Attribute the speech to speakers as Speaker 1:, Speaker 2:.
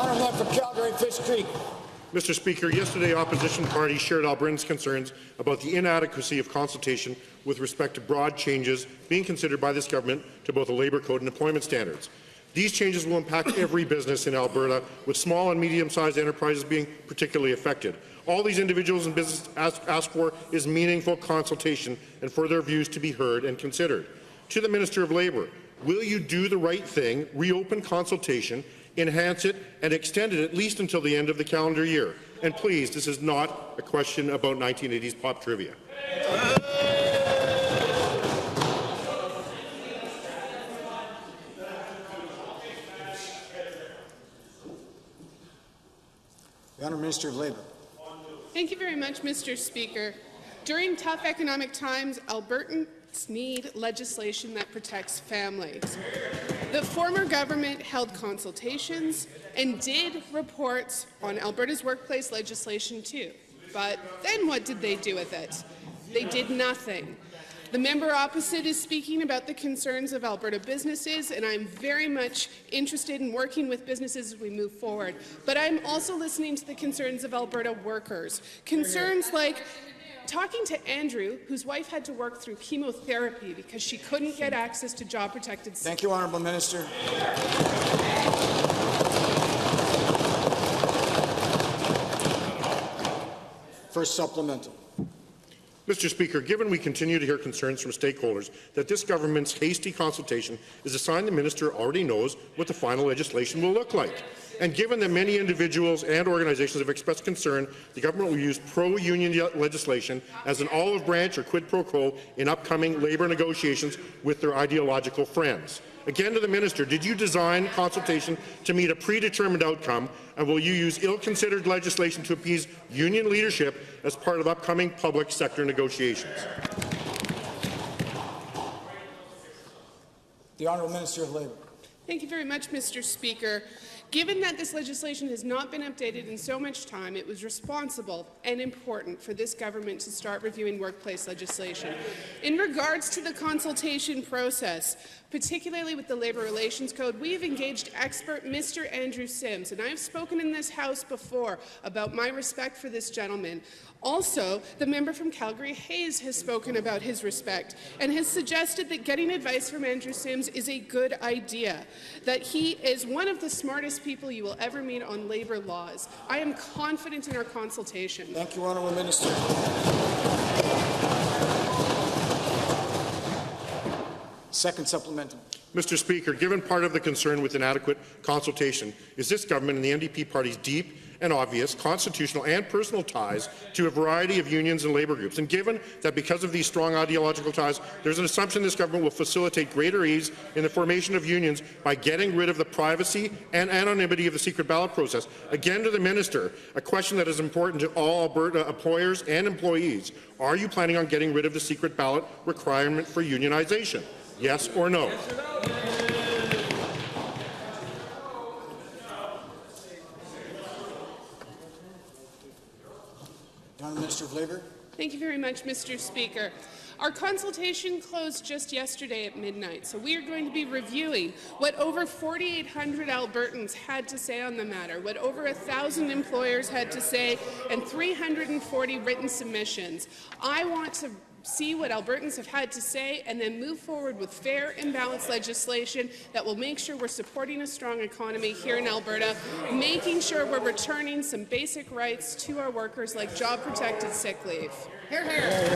Speaker 1: Honourable for Calgary-Fish Creek.
Speaker 2: Mr. Speaker, yesterday opposition parties shared Albertans' concerns about the inadequacy of consultation with respect to broad changes being considered by this government to both the labour code and employment standards. These changes will impact every business in Alberta, with small and medium-sized enterprises being particularly affected. All these individuals and businesses ask for is meaningful consultation and for their views to be heard and considered. To the Minister of Labour, will you do the right thing, reopen consultation, enhance it, and extend it at least until the end of the calendar year? And please, this is not a question about 1980s pop trivia.
Speaker 1: The Honourable Minister of Labour.
Speaker 3: Thank you very much, Mr. Speaker. During tough economic times, Albertans need legislation that protects families. The former government held consultations and did reports on Alberta's workplace legislation too. But then what did they do with it? They did nothing. The member opposite is speaking about the concerns of Alberta businesses, and I'm very much interested in working with businesses as we move forward. But I'm also listening to the concerns of Alberta workers. Concerns like talking to Andrew, whose wife had to work through chemotherapy because she couldn't get access to job-protected.
Speaker 1: Thank you, Honourable Minister. First supplemental.
Speaker 2: Mr. Speaker, given we continue to hear concerns from stakeholders that this government's hasty consultation is a sign the minister already knows what the final legislation will look like, and given that many individuals and organizations have expressed concern the government will use pro-union legislation as an olive branch or quid pro quo in upcoming labour negotiations with their ideological friends. Again to the minister, did you design consultation to meet a predetermined outcome, and will you use ill-considered legislation to appease union leadership as part of upcoming public sector negotiations?
Speaker 1: The Honourable Minister of Labour.
Speaker 3: Thank you very much, Mr. Speaker. Given that this legislation has not been updated in so much time, it was responsible and important for this government to start reviewing workplace legislation. In regards to the consultation process, particularly with the Labour Relations Code, we have engaged expert Mr. Andrew Sims, and I have spoken in this House before about my respect for this gentleman. Also, the member from Calgary-Hayes has spoken about his respect and has suggested that getting advice from Andrew Sims is a good idea, that he is one of the smartest people you will ever meet on labour laws. I am confident in our consultation.
Speaker 1: Thank you, Honourable Minister. Second supplemental.
Speaker 2: Mr. Speaker, given part of the concern with inadequate consultation is this government and the NDP party's deep and obvious constitutional and personal ties to a variety of unions and labour groups, and given that because of these strong ideological ties, there's an assumption this government will facilitate greater ease in the formation of unions by getting rid of the privacy and anonymity of the secret ballot process. Again to the minister, a question that is important to all Alberta employers and employees. Are you planning on getting rid of the secret ballot requirement for unionization? Yes or no?
Speaker 1: Honourable Minister of Labour.
Speaker 3: Thank you very much, Mr. Speaker. Our consultation closed just yesterday at midnight, so we are going to be reviewing what over 4,800 Albertans had to say on the matter, what over 1,000 employers had to say, and 340 written submissions. I want to see what Albertans have had to say and then move forward with fair and balanced legislation that will make sure we're supporting a strong economy here in Alberta, making sure we're returning some basic rights to our workers like job-protected sick leave. Hear, hear.